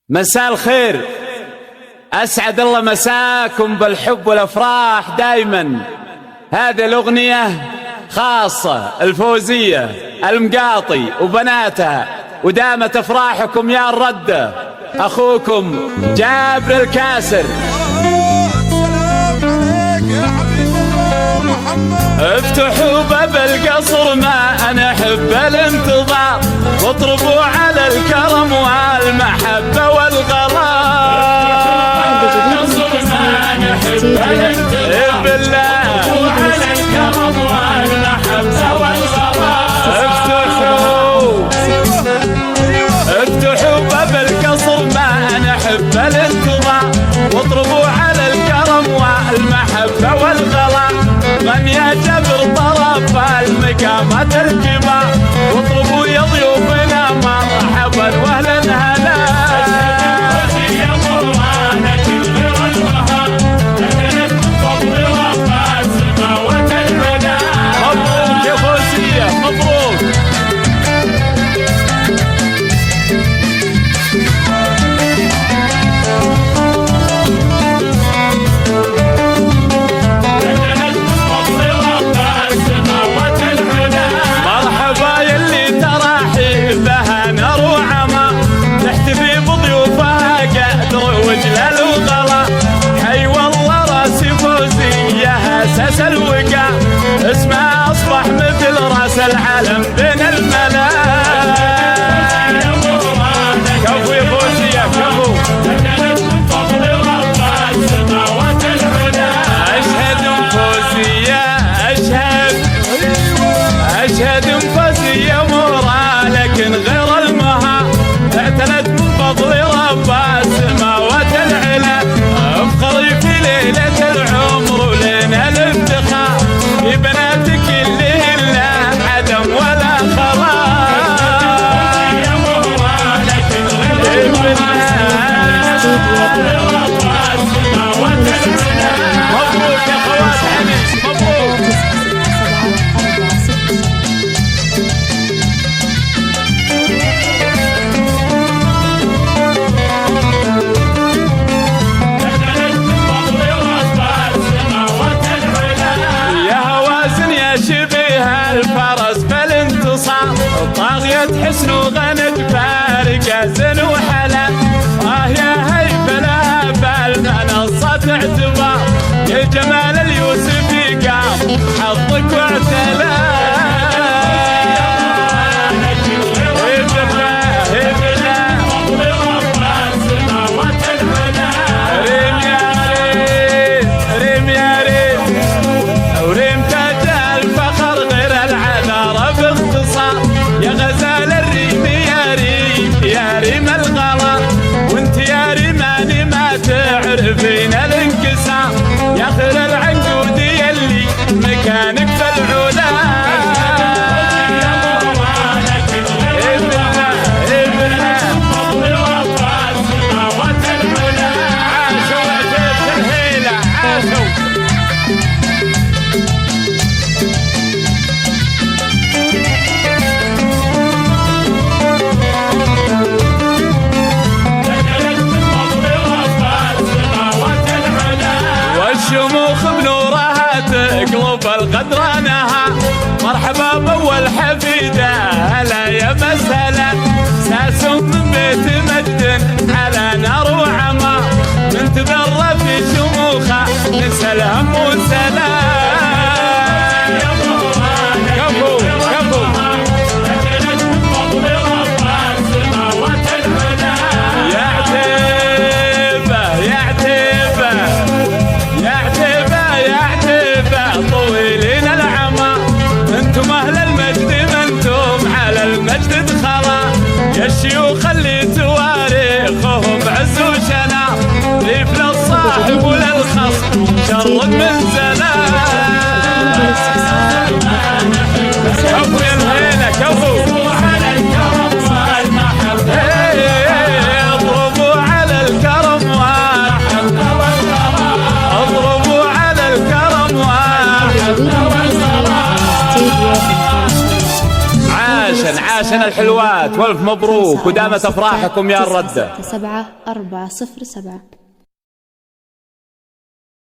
مساء الخير، أسعد الله مساكم بالحب والأفراح دايما. هذه الأغنية خاصة الفوزية المقاطي وبناتها، ودامت أفراحكم يا الردة. أخوكم جابر الكاسر. افتحوا باب القصر ما أنا أحب الانتظار، واطربوا على الكرم والمحبة والغرام. بالله على الكرم والمحبة والغرام. افتحوا باب القصر ما أنا أحب الانتظار، واطربوا على الكرم والمحبة والغرام. من يا جبر طرف المقامات الكبار، واطلبوا يا ضيوفنا مرحبا واهلا هلا. مبروك يا فوزية مبروك. أساس الوقا اسمه أصبح مثل رأس العالم بين الملا. كفو يا فوزية كفو. أشهد فوزية أشهد فوزية مرة، لكن غير المها اعتنت من فضل رب السماوات العلا. افخري في ليلة العمر ولنا الافتخار، ببناتك اللي لا عدم ولا خراب. مبروك يا خوات حنين مبروك. الفرس بالانتصار، طاغية حسن وغنت فارقة زن وحلا. يا هيفا لها بالمنصة اعتبار، يا جمال اليوسفي قام حظك واعتلى. يا غزال الريم يا ريم يا ريم الغلا، وانت يا ريماني ما تعرفين الانكسار. يا خير العنقود يلي مكانك في العلا. الشموخ بنورها تقلب الغدرانها. مرحبا بأول حفيدة هلا يا مسهلا، ساس من بيت مجد على نار وعمار. من تبرى في شموخها ننسى الهم والسلام. كفو كفو. يا عتيبة يا عتيبة يا عتيبة يا عتيبة طويلين العمى. انتم اهل المجد منتم على المجد دخلا. يا الشيوخ اللي تواريخهم عز وشنا، ريف للصاحب وللخصم شرد من زلال. كفو يا الهيلة كفو. اضربوا على الكرم اضربوا على الكرم عاشا ناسنا الحلوات والف مبروك ودامت افراحكم يا الردة. 7 4 0 7